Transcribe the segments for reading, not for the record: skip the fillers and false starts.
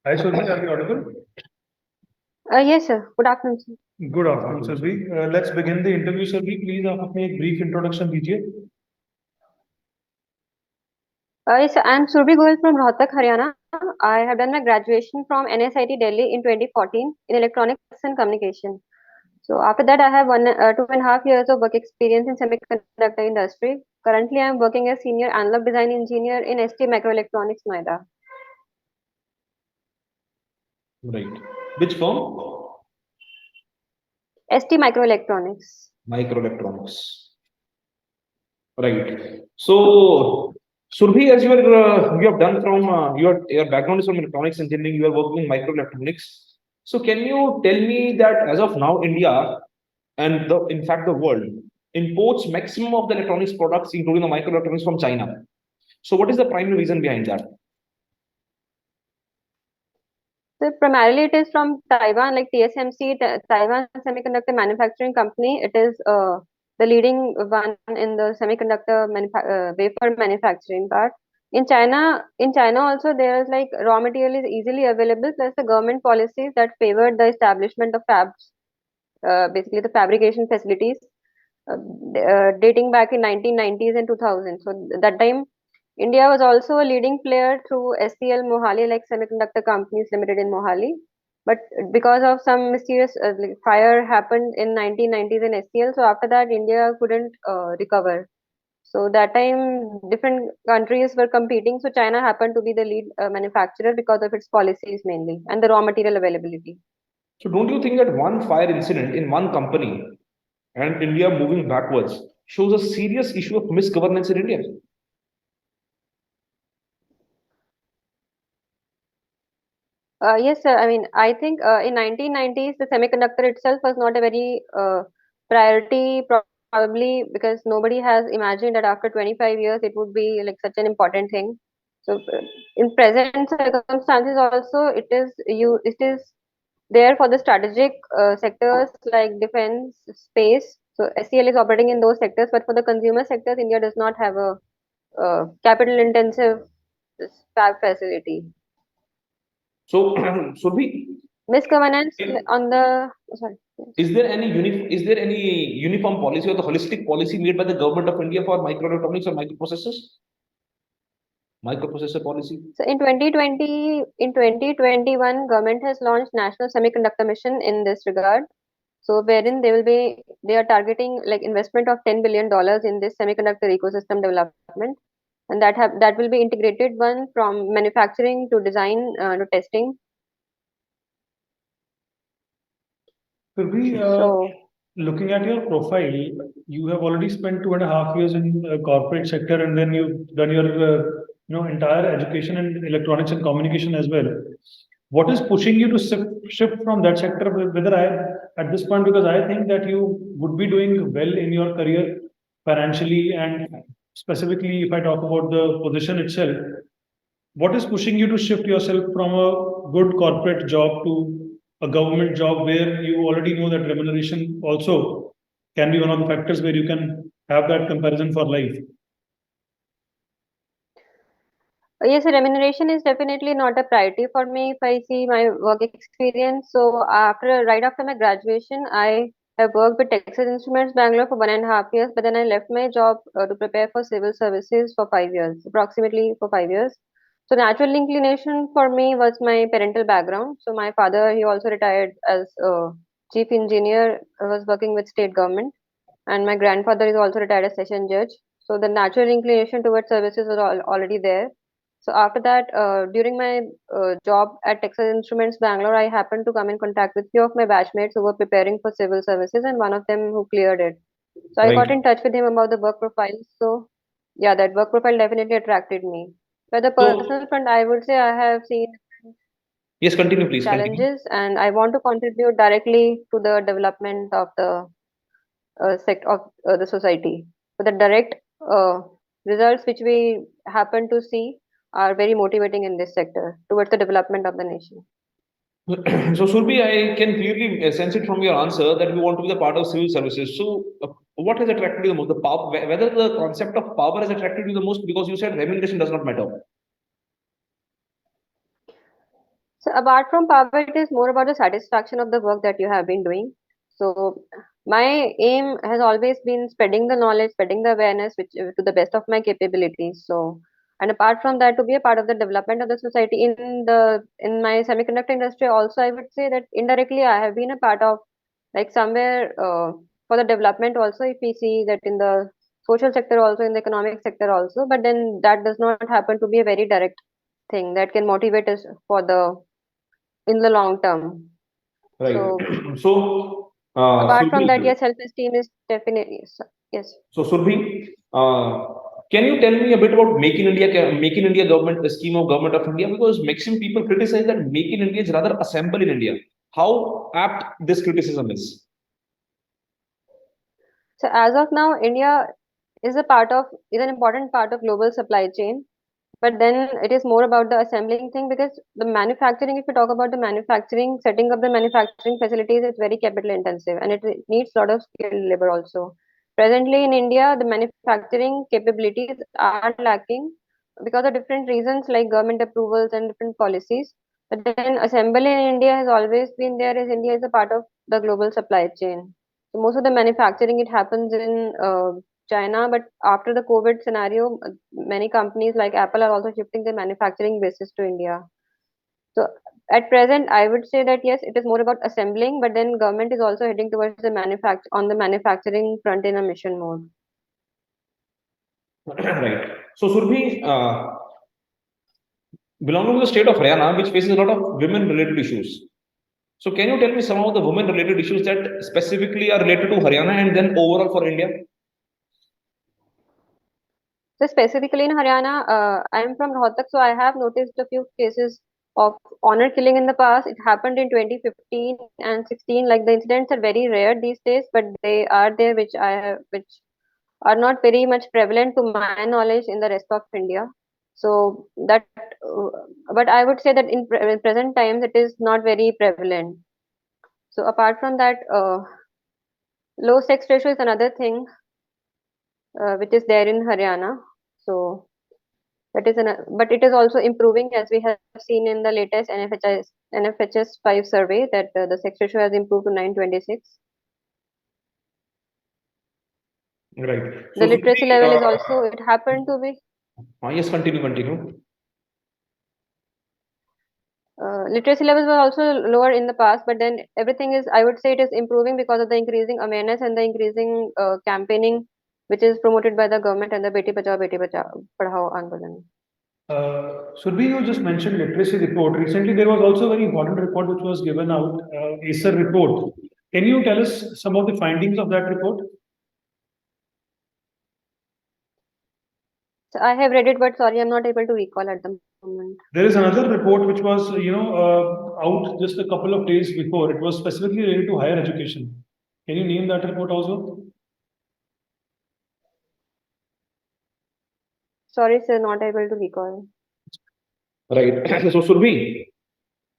Hi, Surbhi, are you audible? Yes, sir. Good afternoon, sir. Good afternoon, Surbhi. Let's begin the interview, Surbhi. Please, आप अपनी एक brief introduction दीजिए. Yes, sir. I'm Surbhi Goel from Rohtak, Haryana. I have done my graduation from NSIT Delhi in 2014 in electronics and communication. So after that, I have 2.5 years of work experience in semiconductor industry. Currently, I'm working as senior analog design engineer in ST Microelectronics, Noida. Right. Which firm? ST Microelectronics. Microelectronics. Right. So, Surbhi, as you have done from your background is from electronics engineering, you are working in microelectronics. So, can you tell me that as of now, India and in fact the world imports maximum of the electronics products, including the microelectronics, from China. So, what is the primary reason behind that? So primarily it is from Taiwan, like TSMC, Taiwan Semiconductor Manufacturing Company. It is the leading one in the semiconductor wafer manufacturing part. In China also there is like raw material is easily available, plus the government policies that favored the establishment of fabs, basically the fabrication facilities, dating back in 1990s and 2000. So that time India was also a leading player through SCL Mohali, like Semiconductor Companies Limited in Mohali. But because of some mysterious like fire happened in 1990s in SCL, so after that India couldn't recover. So that time different countries were competing. So China happened to be the lead manufacturer because of its policies mainly and the raw material availability. So, don't you think that one fire incident in one company and India moving backwards shows a serious issue of misgovernance in India? Yes, sir. I mean, I think in 1990s, the semiconductor itself was not a very priority, probably because nobody has imagined that after 25 years it would be like such an important thing. So, in present circumstances, also it is there for the strategic sectors like defense, space. So, SCL is operating in those sectors, but for the consumer sectors, India does not have a capital intensive fab facility. So, Surbhi, Misgovernance on the sorry. Yes. is there any uniform policy or the holistic policy made by the government of India for microelectronics or microprocessors? Microprocessor policy. So in 2021, government has launched National Semiconductor Mission in this regard. So wherein they are targeting like investment of $10 billion in this semiconductor ecosystem development, and that will be integrated one from manufacturing to design to testing. Surbhi, So looking at your profile, you have already spent 2.5 years in corporate sector, and then you've done your entire education in electronics and communication as well. What is pushing you to shift from that sector? Whether I at this point, because I think that you would be doing well in your career financially, and specifically if I talk about the position itself, what is pushing you to shift yourself from a good corporate job to a government job where you already know that remuneration also can be one of the factors where you can have that comparison for life? yes, remuneration is definitely not a priority for me if I see my work experience. So right after my graduation, I have worked with Texas Instruments Bangalore for 1.5 years, but then I left my job to prepare for civil services for 5 years, approximately for 5 years. So natural inclination for me was my parental background. So my father, he also retired as chief engineer, was working with state government, and my grandfather is also retired as session judge. So the natural inclination towards services was already there. So after that, during my job at Texas Instruments Bangalore, I happened to come in contact with few of my batchmates who were preparing for civil services, and one of them who cleared it. So I got Right. in touch with him about the work profile. So yeah, that work profile definitely attracted me. By the So, personal front, I would say I have seen yes, continue, please continue. challenges, and I want to contribute directly to the development of the sect of the society. So the direct uh, results which we happen to see are very motivating in this sector towards the development of the nation. So, Surbhi, I can clearly sense it from your answer that you want to be the part of civil services. So, what has attracted you the most? The power, whether the concept of power has attracted you the most, because you said remuneration does not matter. So apart from power, it is more about the satisfaction of the work that you have been doing. So my aim has always been spreading the knowledge, spreading the awareness, which to the best of my capabilities. So, and apart from that, to be a part of the development of the society in my semiconductor industry, also I would say that indirectly I have been a part of, like, somewhere for the development also. If we see that in the social sector also, in the economic sector also, but then that does not happen to be a very direct thing that can motivate us for the in the long term. Right. So So, apart from that, Surbhi, yes, self-esteem is definitely yes. so Surbhi, can you tell me a bit about Make in India government, the scheme of government of India? Because maximum people criticize that Make in India is rather assemble in India. How apt this criticism is? So as of now, India is an important part of global supply chain. But then it is more about the assembling thing, because the manufacturing, if you talk about the manufacturing, setting up the manufacturing facilities is very capital intensive, and it needs a lot of skilled labor also. Presently in India, the manufacturing capabilities are lacking because of different reasons like government approvals and different policies. But then assembly in India has always been there, as India is a part of the global supply chain. So most of the manufacturing, it happens in China, but after the COVID scenario, many companies like Apple are also shifting their manufacturing bases to India. So at present, I would say that yes, it is more about assembling, but then government is also heading towards the manufacturing front in a mission mode. Right. So, Surbhi, belonging to the state of Haryana, which faces a lot of women-related issues. So, can you tell me some of the women-related issues that specifically are related to Haryana and then overall for India? So specifically in Haryana, I am from Rohtak, so I have noticed a few cases of honor killing in the past. It happened in 2015 and 16. Like, the incidents are very rare these days, but they are there, which are not very much prevalent to my knowledge in the rest of India. So that, but I would say that in present times it is not very prevalent. So apart from that, low sex ratio is another thing which is there in Haryana. So that is but it is also improving, as we have seen in the latest NFHS 5 survey, that the sex ratio has improved to 926. Right. The So, literacy Surbhi, level is also, it happened to be, yes, continue. literacy levels were also lower in the past, but then everything is, I would say, it is improving because of the increasing awareness and the increasing campaigning, which is promoted by the government and the Beti Bachao Padhao Andolan. Surbhi, you just mentioned literacy report. Recently, there was also a very important report which was given out, ACER report. Can you tell us some of the findings of that report? So I have read it, but sorry, I'm not able to recall at the moment. There is another report which was, out just a couple of days before. It was specifically related to higher education. Can you name that report also? Sorry, sir, not able to recall. Right. So, Surbhi,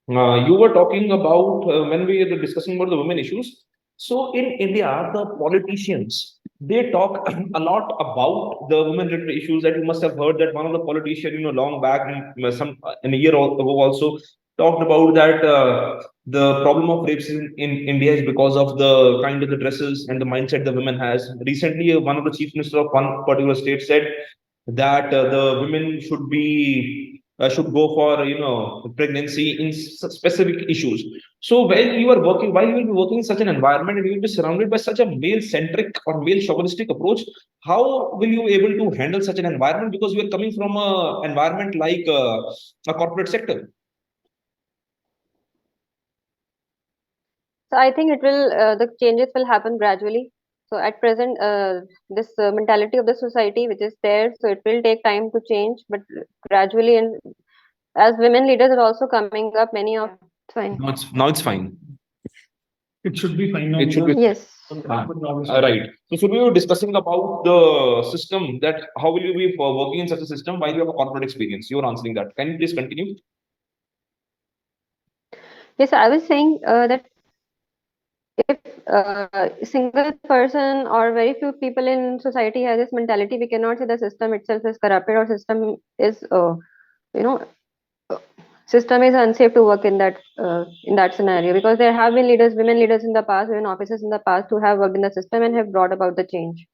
you were talking about when we were discussing about the women issues. So in India, the politicians, they talk a lot about the women related issues. That you must have heard that one of the politicians, long back in a year ago also talked about that the problem of rapes in India is because of the kind of the dresses and the mindset the women has. Recently, one of the chief minister of one particular state said that the women should go for pregnancy in specific issues. So while you will be working in such an environment and you will be surrounded by such a male centric or male chauvinistic approach, how will you able to handle such an environment, because you are coming from a environment like a corporate sector? So I think the changes will happen gradually. So at present, this mentality of the society which is there, so it will take time to change, but gradually, and as women leaders are also coming up, many of fine. Now it's fine. It should be fine now. It should be. Yes. Right. So we were discussing about the system, that how will you be working in such a system while you have a corporate experience. You're answering that. Can you please continue? Yes, I was saying that if a single person or very few people in society has this mentality, we cannot say the system itself is corrupted or system is, you know, system is unsafe to work in that scenario, because there have been leaders, women leaders in the past, women officers in the past who have worked in the system and have brought about the change.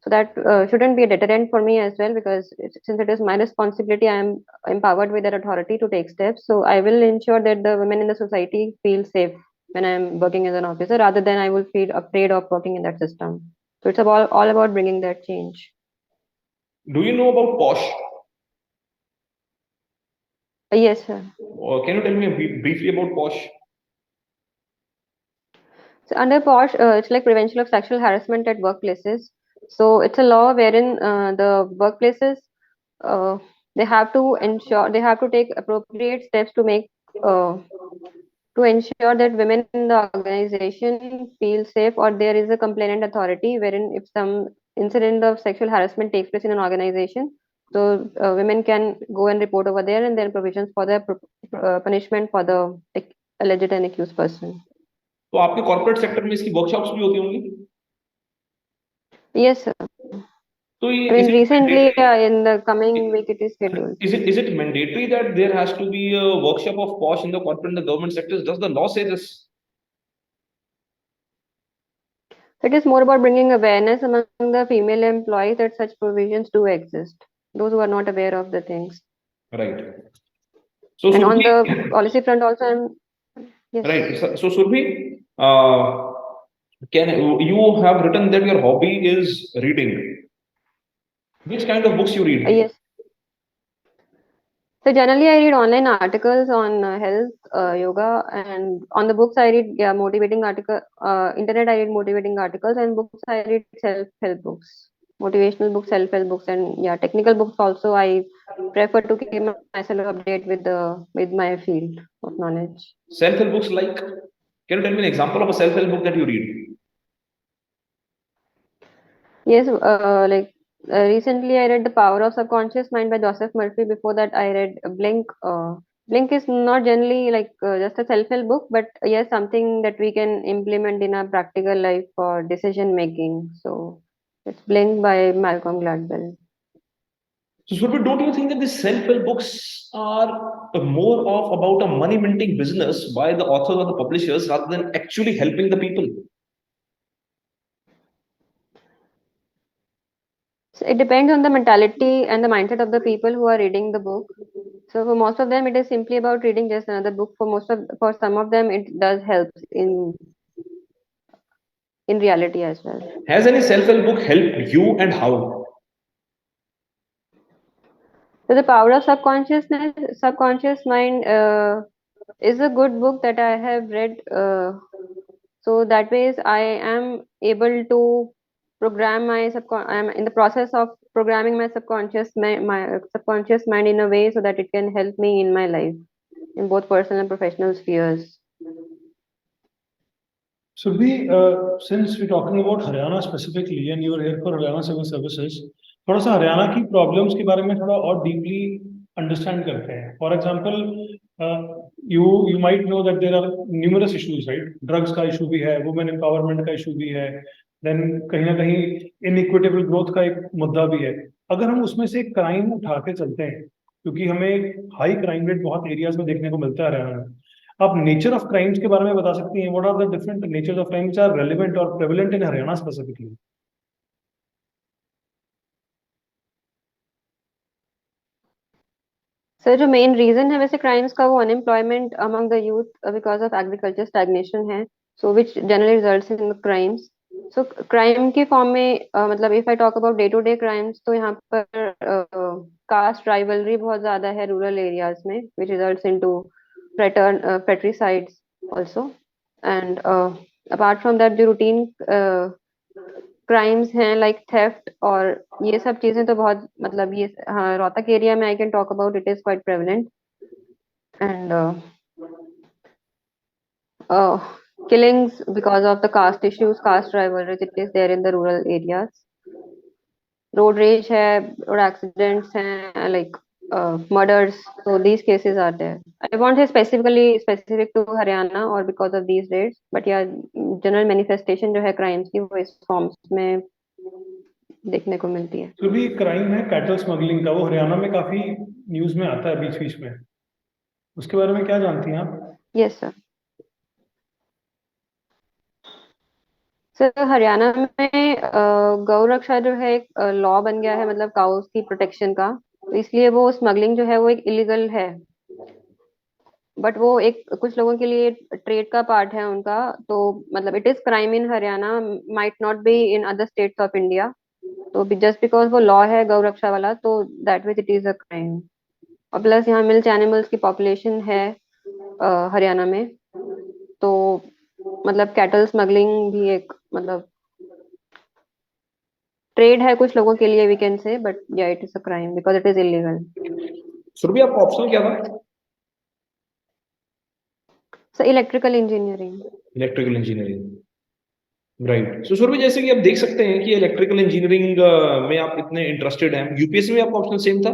So that shouldn't be a deterrent for me as well, because since it is my responsibility, I am empowered with that authority to take steps. So I will ensure that the women in the society feel safe when I am working as an officer, rather than I will feel afraid of working in that system. So it's all about bringing that change. Do you know about POSH? Yes, sir. Or can you tell me briefly about POSH? So under POSH, it's like prevention of sexual harassment at workplaces. So it's a law wherein the workplaces, uh, they have to take appropriate steps uh, to ensure that women in the organization feel safe, or there is a complainant authority wherein if some incident of sexual harassment takes place in an organization, so women can go and report over there, and then provisions for the punishment for the alleged and accused person. तो आपके corporate sector में इसकी workshops भी होती होंगी? Yes, sir. तो ये I mean, is it recently, mandatory? in the coming week, it is scheduled. Is it mandatory that there has to be a workshop of POSH in the corporate and the government sectors? Does the law say this? It is more about bringing awareness among the female employees that such provisions do exist. Those who are not aware of the things. Right. So And on Surbhi, the policy front also, yes. right. So Surbhi, can you have written that your hobby is reading? Which kind of books you read? Yes. So generally, I read online articles on health, yoga, and on the books I read motivating article. Internet I read motivating articles, and books I read self-help books, motivational books, self-help books, and technical books also. I prefer to keep myself update with my field of knowledge. Self-help books like? Can you tell me an example of a self-help book that you read? Yes, recently I read The Power of Subconscious Mind by Joseph Murphy. Before that, I read Blink. Blink is not generally just a self-help book, but yes, something that we can implement in our practical life for decision making. So it's Blink by Malcolm Gladwell. So Surbhi, don't you think that these self-help books are more of about a money-minting business by the authors or the publishers rather than actually helping the people? So it depends on the mentality and the mindset of the people who are reading the book. So for most of them, it is simply about reading just another book. For some of them, it does help in reality as well. Has any self-help book helped you and how? So the power of subconscious mind is a good book that I have read. So that ways I am able to program my I am in the process of programming my my subconscious mind in a way so that it can help me in my life in both personal and professional spheres. Surbhi, since we're talking about Haryana specifically, and you are here for Haryana Civil Services, थोड़ा सा हरियाणा की problems के बारे में थोड़ा और deeply understand करते हैं. For example, you might know that there are numerous issues, right? Drugs का इशू भी है, वुमेन एम्पावरमेंट का इशू भी है, देन कहीं ना कहीं इनइक्विटेबल ग्रोथ का एक मुद्दा भी है. अगर हम उसमें से क्राइम उठा के चलते हैं, क्योंकि हमें हाई क्राइम रेट बहुत एरियाज में देखने को मिलता है हरियाणा में, आप नेचर ऑफ क्राइम्स के बारे में बता सकती हैं? What are the different natures of crimes are relevant और prevalent in Haryana specifically? Sir जो मेन रीजन है वैसे क्राइम्स का वो unemployment among the youth because of agriculture stagnation है, so which generally results in crimes. So crime के form में मतलब if I talk about day to day crimes, तो यहाँ पर कास्ट राइवलरी बहुत ज्यादा है रूरल एरियाज में, which results into fratricides also. And apart from that, जो रूटीन क्राइम्स हैं लाइक थेफ्ट और ये सब चीजें तो बहुत मतलब ये हाँ रोहतक एरिया में I can talk about, it is quite prevalent. And killings because of the caste issues, caste rivalries, it is there in the rural areas. Road rage है, road accidents हैं, like murders. So these cases are there. I won't say specific to Haryana or because of these raids, but yeah, general manifestation जो है crimes की वो इस forms में देखने को मिलती है. तो भी क्राइम है कैटल स्मगलिंग का, वो हरियाणा में काफी न्यूज में आता है बीच बीच में. उसके बारे में क्या जानती हैं आप? Yes sir. सर हरियाणा में गौ रक्षा जो है एक लॉ बन गया है, मतलब काउस की प्रोटेक्शन का, तो इसलिए वो स्मगलिंग जो है वो एक इलीगल है। बट वो एक कुछ लोगों के लिए ट्रेड का पार्ट है उनका, तो मतलब it is crime in Haryana, might not be in other states of India. तो जस्ट बिकॉज वो लॉ है गौ रक्षा वाला, तो that means it is a crime. और प्लस यहाँ मिल्क एनिमल्स की पॉपुलेशन है हरियाणा में, तो मतलब कैटल स्मगलिंग भी एक मतलब ट्रेड है कुछ लोगों के लिए, we can say, but yeah it is a crime because it is illegal. Surabhi, आपका ऑप्शन क्या था? So electrical engineering. Electrical engineering, right. So Surabhi, जैसे कि आप देख सकते हैं कि इलेक्ट्रिकल इंजीनियरिंग में आप इतने इंटरेस्टेड हैं, यूपीएससी में आपका ऑप्शन सेम था,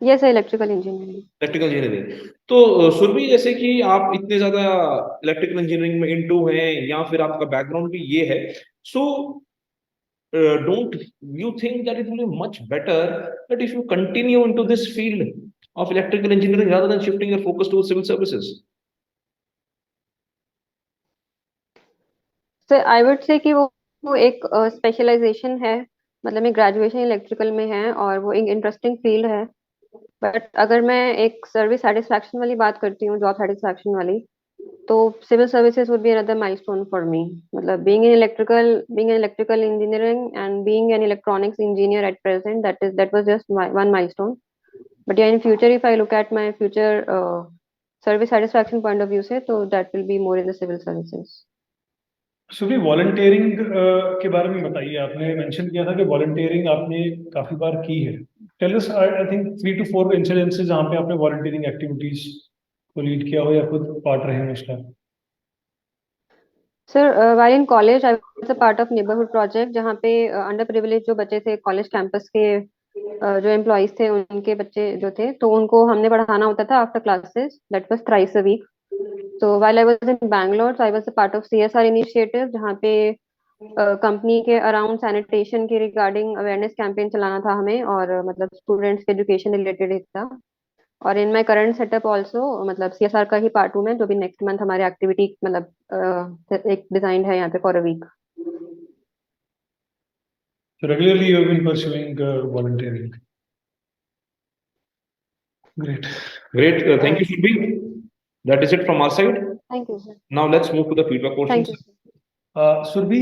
yes electrical engineering. Electrical engineering. तो सुरभि, जैसे कि आप इतने ज्यादा इलेक्ट्रिकल इंजीनियरिंग में इनटू हैं, या फिर आपका बैकग्राउंड भी ये है, सो don't you think that it will be much better that if you continue into this field of electrical engineering rather than shifting your focus to civil services? Sir I would say कि वो एक specialisation है, मतलब मैं graduation electrical में है और वो एक इंटरेस्टिंग फील्ड है। बट अगर मैं एक सर्विस सेटिस्फैक्शन वाली बात करती हूँ, जॉब सेटिस्फैक्शन वाली, तो civil services would be another milestone for me. मतलब being in electrical engineering and being an electronics engineer at present, that was just one milestone. But yeah in future if I look at my future service satisfaction point of view से, तो that will be more in the civil services. सुबह volunteering के बारे में बताइए। आपने mention किया था कि वॉलंटियरिंग आपने काफी बार की है। Tell us, I think 3 to 4 incidences जहाँ पे आपने वॉलंटियरिंग एक्टिविटीज को लीड किया हो या खुद पार्ट रहे हो उसका। Sir while in college I was a part of neighborhood project, जहाँ पे अंडर प्रिविलेज जो बच्चे थे कॉलेज कैंपस के, जो एम्प्लॉयज थे उनके बच्चे जो थे, तो उनको हमने पढ़ाना होता था after classes, that was thrice a week. So while I was in Bangalore, I was a part of CSR initiative, जहाँ पे कंपनी के अराउंड सैनिटेशन के रिगार्डिंग अवेयरनेस कैंपेन चलाना था हमें, और मतलब स्टूडेंट्स के एजुकेशन रिलेटेड ही था। और in my current setup also, मतलब सीएसआर का ही पार्ट हूँ मैं, जो भी नेक्स्ट मंथ हमारी एक्टिविटी मतलब एक डिजाइन है यहाँ पे for a week. So regularly you have been pursuing volunteering. Great. Great. Thank you, Surbhi. That is it from our side. Thank you sir. Now let's move to the feedback thank portions. You sir. Surabhi,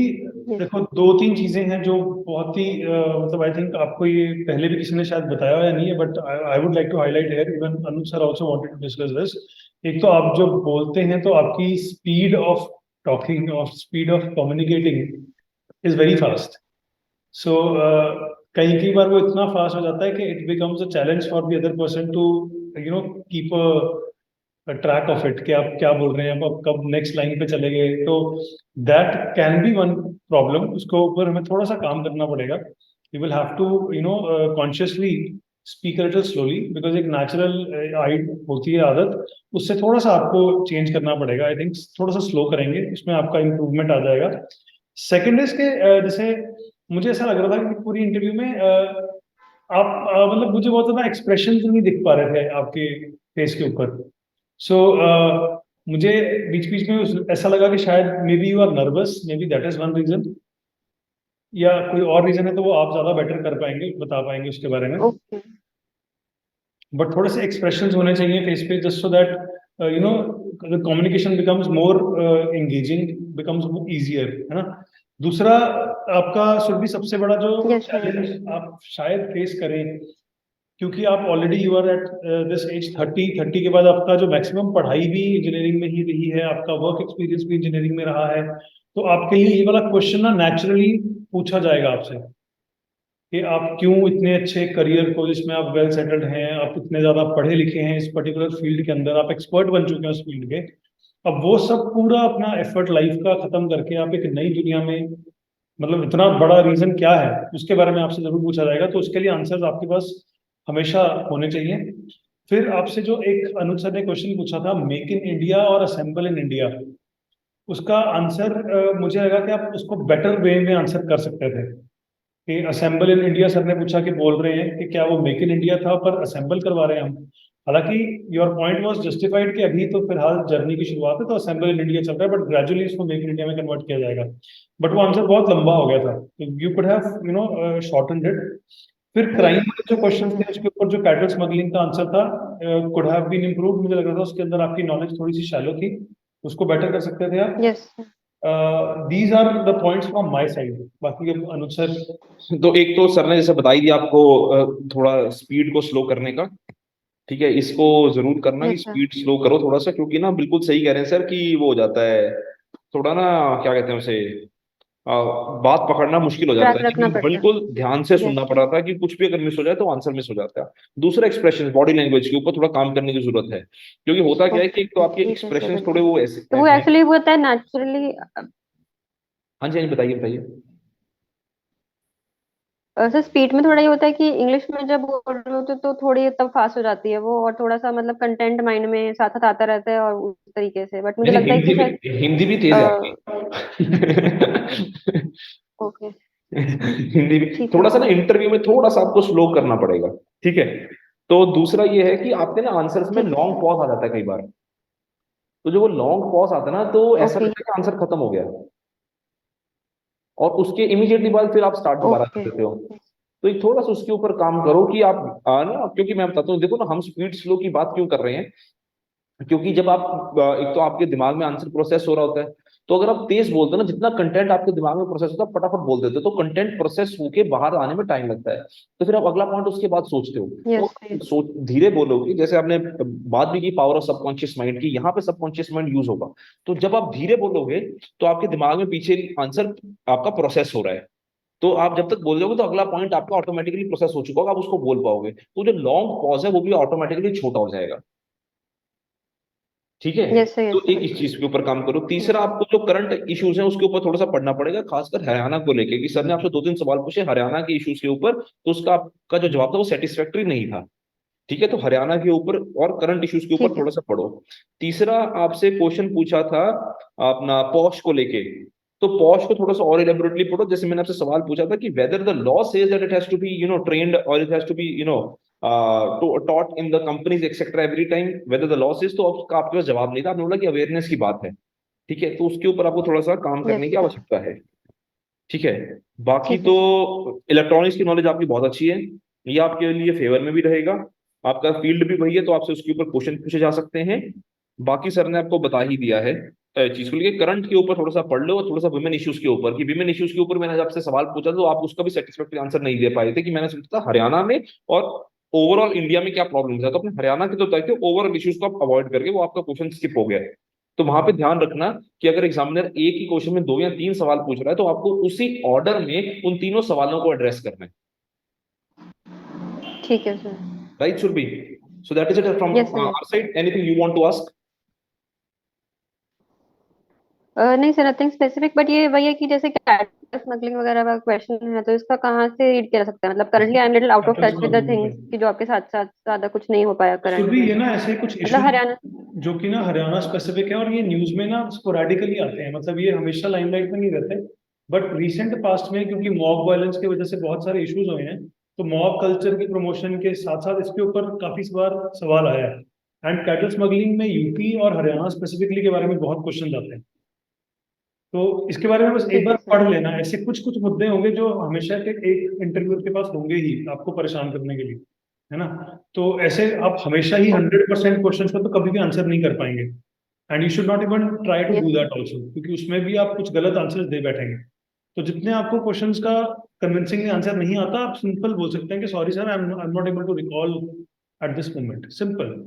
yes. देखो 2-3 चीजें हैं जो बहुत ही मतलब I think आपको ये पहले भी किसी ने शायद बताया या नहीं है, but I would like to highlight here, even Anuj sir also wanted to discuss this. एक तो आप जब बोलते हैं तो आपकी स्पीड ऑफ टॉकिंग और speed of communicating is very fast. So कई कई बार वो इतना फास्ट हो जाता है कि it becomes a challenge for the other person to keep track of it कि आप क्या बोल रहे हैं, आप कब नेक्स्ट लाइन पे चले गए। तो that can be one problem, उसको ऊपर हमें थोड़ा सा काम करना पड़ेगा। You will have to consciously speak little slowly, because एक नेचुरल आई होती है आदत, उससे थोड़ा सा आपको चेंज करना पड़ेगा। आई थिंक थोड़ा सा स्लो करेंगे, इसमें आपका इम्प्रूवमेंट आ जाएगा। सेकेंड इज के जैसे मुझे ऐसा लग रहा था कि पूरी इंटरव्यू में आप मतलब मुझे बहुत ज्यादा एक्सप्रेशन नहीं दिख पा रहे थे आपके फेस के ऊपर। सो मुझे बीच बीच में ऐसा लगा कि शायद maybe you are nervous, maybe that is one reason, या कोई और रीजन है तो वो आप ज्यादा बेटर कर पाएंगे, बता पाएंगे उसके बारे में। ओके। बट थोड़े से एक्सप्रेशंस होने चाहिए फेस पे, just so that you know the communication becomes more engaging, becomes easier, है ना। दूसरा, आपका सुरभि सबसे बड़ा जो यस सर। चैलेंज आप शायद फेस करें, क्योंकि आप already you are at this age 30 के बाद आपका जो मैक्सिमम पढ़ाई भी इंजीनियरिंग में ही रही है, आपका वर्क एक्सपीरियंस भी इंजीनियरिंग में रहा है, तो आपके लिए ये वाला क्वेश्चन ना नेचुरली पूछा जाएगा आपसे कि आप क्यों इतने अच्छे करियर को, जिसमें आप वेल सेटल्ड हैं, आप इतने ज्यादा पढ़े लिखे हैं इस पर्टिकुलर फील्ड के अंदर, आप एक्सपर्ट बन चुके हैं उस फील्ड के, अब वो सब पूरा अपना एफर्ट लाइफ का खत्म करके आप एक नई दुनिया में, मतलब इतना बड़ा रीजन क्या है उसके बारे में आपसे जरूर पूछा जाएगा। तो उसके लिए आंसर्स आपके पास हमेशा होने चाहिए। फिर आपसे जो एक अनुज सर ने क्वेश्चन पूछा था, मेक इन इंडिया और असेंबल इन इंडिया, उसका आंसर मुझे लगा कि आप उसको बेटर वे में आंसर कर सकते थे कि असेंबल इन इंडिया, सर ने पूछा कि बोल रहे हैं कि क्या वो मेक इन इंडिया था पर असेंबल करवा रहे हैं हम। हालांकि योर पॉइंट वाज जस्टिफाइड कि अभी तो फिलहाल जर्नी की शुरुआत है, तो असेंबल इन इंडिया चल रहा है, बट ग्रेजुअली इसको मेक इन इंडिया में कन्वर्ट किया जाएगा। बट वो आंसर बहुत लंबा हो गया था, तो you could have shorten it. फिर क्राइम Yes, वाले जो क्वेश्चन yes, थे उसके ऊपर जो कैटल स्मगलिंग का आंसर था, कुड हैव बीन इम्प्रूव्ड। मुझे लग रहा था उसके अंदर आपकी नॉलेज थोड़ी सी शैलो थी, उसको बेटर कर सकते थे आप। yes. These are the points from my side. बाकी अब अनुज सर। तो एक तो सर ने जैसे बता ही दिया आपको, थोड़ा स्पीड को स्लो करने का। ठीक है, इसको जरूर करना कि Yes, sir. स्पीड स्लो करो थोड़ा सा, क्योंकि ना बिल्कुल सही कह रहे हैं सर कि वो हो जाता है थोड़ा ना, क्या कहते हैं उसे, बात पकड़ना मुश्किल हो जाता Track है। रखना लेकिन पड़ता है। बिल्कुल ध्यान से Yes, सुनना sir. पड़ रहा था कि कुछ भी अगर मिस हो जाए तो आंसर मिस हो जाता है। दूसरा, एक्सप्रेशन, बॉडी लैंग्वेज के ऊपर थोड़ा काम करने की जरूरत है, क्योंकि होता क्या है कि एक तो Okay, आपके ठीक है सर, एक्सप्रेशन थोड़े बिल्कुल। वो ऐसे तो वो हैं। एक्चुअली वो होता है नेचुरली। हाँ जी, हाँ जी, बताइए बताइए। सर स्पीड में थोड़ा ये होता है कि इंग्लिश में जब बोल रहे होते तो थोड़ी तब फास्ट हो जाती है वो, और थोड़ा सा मतलब कंटेंट माइंड में साथ साथ आता रहता है और उस तरीके से, बट मुझे नहीं नहीं, लगता है हिंदी कि शायद भी, हिंदी भी तेज है आपकी। ओके, हिंदी भी ठीक है थोड़ा सा ना सर। इंटरव्यू में थोड़ा सा आपको स्लो करना पड़ेगा। ठीक है। तो दूसरा ये है कि आपके ना आंसर्स में ठीक है लॉन्ग सर। पॉज आ जाता है कई बार। तो जो वो लॉन्ग पॉज आता है ना, तो ऐसा ओके, लगता है कि आंसर खत्म हो गया, और उसके इमीडिएटली बाद फिर आप स्टार्ट दोबारा कर ओके। देते हो। तो एक थोड़ा सा उसके ऊपर काम करो कि आप ना, क्योंकि मैं बताता हूँ, देखो ना, हम स्पीड स्लो की बात क्यों कर रहे हैं, क्योंकि जब आप एक तो आपके दिमाग में आंसर प्रोसेस हो रहा होता है, तो अगर आप तेज बोलते हो ना, जितना कंटेंट आपके दिमाग में प्रोसेस होता है फटाफट बोल देते हो, तो कंटेंट प्रोसेस होके बाहर आने में टाइम लगता है। तो फिर आप अगला पॉइंट उसके बाद सोचते हो। यस, तो सोच धीरे बोलोगे, जैसे आपने बात भी की पावर ऑफ सबकॉन्शियस माइंड की, यहाँ पे सबकॉन्शियस माइंड यूज होगा। तो जब आप धीरे बोलोगे तो आपके दिमाग में पीछे आंसर आपका प्रोसेस हो रहा है, तो आप जब तक बोल रहे हो तो अगला पॉइंट आपका ऑटोमेटिकली प्रोसेस हो चुका होगा, आप उसको बोल पाओगे, तो जो लॉन्ग पॉज है वो भी ऑटोमेटिकली छोटा हो जाएगा। ठीक है। यस सर, तो यस सर, एक इस चीज के ऊपर काम करो। तीसरा, यस। आपको जो करंट इश्यूज हैं उसके ऊपर थोड़ा सा पढ़ना पड़ेगा, खासकर हरियाणा को लेके, कि सर ने आपसे दो तीन सवाल पूछे हरियाणा के इश्यूज के ऊपर, तो उसका आपका जो जवाब था वो सेटिस्फैक्टरी नहीं था। ठीक है, तो हरियाणा के ऊपर और करंट इश्यूज के ऊपर ठीक है थोड़ा सर। सा पढ़ो। तीसरा, आपसे क्वेश्चन पूछा था अपना पॉश को लेके, तो पॉश को थोड़ा सा और इलेबोरेटली पढ़ो। जैसे मैंने आपसे सवाल पूछा था कि whether the law says that it has to be trained, और it has to be taught in the companies etc every time whether the loss is, तो आपका आपके पास जवाब नहीं था, आपने बोला कि अवेयरनेस की बात है। ठीक है, तो उसके ऊपर आपको थोड़ा सा काम यस करने की सर। आवश्यकता है। ठीक है। बाकी ठीक है तो सर। इलेक्ट्रॉनिक्स की नॉलेज आपकी बहुत अच्छी है, ये आपके लिए फेवर में भी रहेगा, आपका फील्ड भी वही है, तो आपसे उसके ऊपर क्वेश्चन पूछे जा सकते हैं। बाकी सर ने आपको बता ही दिया है चीज को लेके। करंट के ऊपर थोड़ा सा पढ़ लो, और थोड़ा सा वुमेन इश्यूज के ऊपर, कि विमेन इश्यूज के ऊपर मैंने जब आपसे सवाल पूछा तो आप उसका भी सेटिस्फैक्टरी आंसर नहीं दे पाए थे, कि मैंने सोचा था हरियाणा में और ओवरऑल इंडिया में क्या प्रॉब्लम है, तो अपने हरियाणा के तो तय थे, ओवरऑल इश्यूज को आप अवॉइड करके वो आपका क्वेश्चन स्किप हो गया। तो वहां पे ध्यान रखना कि अगर एग्जामिनर एक ही क्वेश्चन में दो या तीन सवाल पूछ रहा है, तो आपको उसी ऑर्डर में उन तीनों सवालों को एड्रेस करना है। ठीक है sir. Right Surabhi? So that is it from yes sir, our yes. Side. Anything you want to ask? नहीं सर, नथिंग स्पेसिफिक, बट ये वही है कि जैसे कैटल स्मगलिंग वगैरह का क्वेश्चन है, तो इसका कहाँ से रीड किया जा सकता है? मतलब currently I am little out of cattle touch with the smuggling things, में कि जो आपके साथ साथ ज्यादा कुछ नहीं हो पाया करंट सुरभि, में। ये ना ऐसे कुछ मतलब इश्यूज हरियाणा। जो कि ना हरियाणा स्पेसिफिक है, और ये न्यूज में ना स्पोरेडिकली आते हैं, मतलब ये हमेशा लाइमलाइट में नहीं रहते। बट रिसेंट पास्ट में क्योंकि मॉब वायलेंस की वजह से बहुत सारे इश्यूज हुए हैं, तो मॉब कल्चर की प्रमोशन के साथ साथ इसके ऊपर काफी बार सवाल आया है। एंड कैटल स्मगलिंग में यूपी और हरियाणा स्पेसिफिकली के बारे में बहुत क्वेश्चन आते हैं। तो इसके बारे में बस एक ठीक बार है सर। पढ़ लेना। ऐसे कुछ कुछ मुद्दे होंगे जो हमेशा के एक इंटरव्यू के पास होंगे ही आपको परेशान करने के लिए, है ना। तो ऐसे आप हमेशा ही ओके। 100% क्वेश्चन का तो कभी भी आंसर नहीं कर पाएंगे। And you should not even try to yes do sir. That also, क्योंकि उसमें भी आप कुछ गलत आंसर दे बैठेंगे। तो जितने आपको क्वेश्चंस का कन्विंसिंगली आंसर नहीं आता, आप सिंपल बोल सकते हैं कि sorry sir, I am not able to recall at this moment, simple.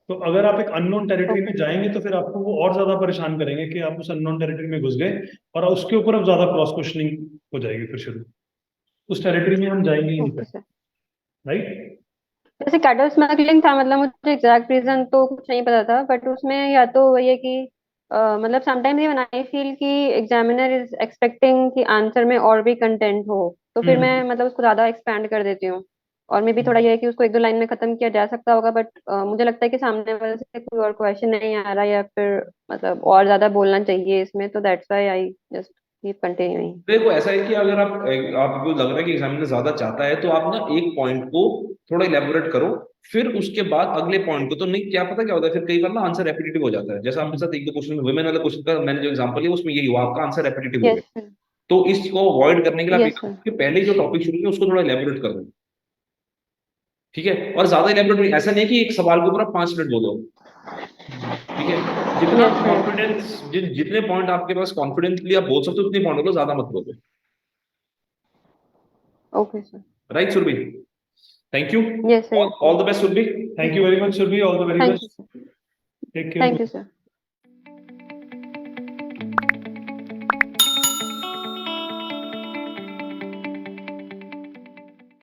तो अगर आप एक अननोन टेरिटरी में ओके। जाएंगे तो फिर आपको वो और ज्यादा परेशान करेंगे कि आप उस अननोन टेरिटरी में घुस गए, और उसके ऊपर अब ज्यादा क्रॉस क्वेश्चनिंग हो जाएगी फिर शुरू। उस टेरिटरी में हम जाएंगे ही नहीं ओके फिर। सर। राइट। जैसे कैटल स्मगलिंग था, मतलब मुझे एग्जैक्ट रीजन तो कुछ नहीं पता था, बट उसमें या तो वही है कि मतलब समटाइम्स इवन आई फील कि एग्जामिनर इज एक्सपेक्टिंग कि आंसर में और भी कंटेंट हो, तो फिर मैं हम्म। मतलब उसको ज्यादा एक्सपैंड कर देती हूँ। और मे भी थोड़ा ये है कि उसको एक दो लाइन में खत्म किया जा सकता होगा, बट मुझे लगता है कि सामने वाले से कोई और क्वेश्चन नहीं आ रहा, या फिर मतलब और ज्यादा बोलना चाहिए इसमें, तो that's why I just keep continuing. देखो ऐसा है कि अगर आपको लग रहा है कि एग्जामिनर ज्यादा चाहता है, तो आप ना एक पॉइंट को थोड़ा इलेबोरेट करो, फिर उसके बाद अगले पॉइंट को, तो नहीं क्या पता क्या होता है फिर कई बार ना आंसर रेपिटेटिव हो जाता है, जैसा आपके साथ एक दो क्वेश्चन वुमेन वाला क्वेश्चन का मैंने जो एग्जांपल लिया उसमें यही हुआ, आपका आंसर रेपिटेटिव हो Yes, गया। sir. तो इसको अवॉइड करने के लिए आप Yes, ये sir. करो कि पहले जो टॉपिक शुरू किया उसको थोड़ा इलेबोरेट कर दो, ठीक है, और ज्यादा इलेबोरेट नहीं, ऐसा नहीं है कि एक सवाल के ऊपर आप 5 मिनट बोलो, ठीक है, जितना Yes, sir. कॉन्फिडेंस जितने पॉइंट आपके पास कॉन्फिडेंटली आप बोल सकते हो उतने पॉइंट बोलो, ज्यादा मत बोलो, Okay, sir. Right Surabhi? Thank you, Yes, sir. All the best Surabhi. Thank you very much, Surbhi. All the very Thank best. you, sir. Take care. Thank you, sir.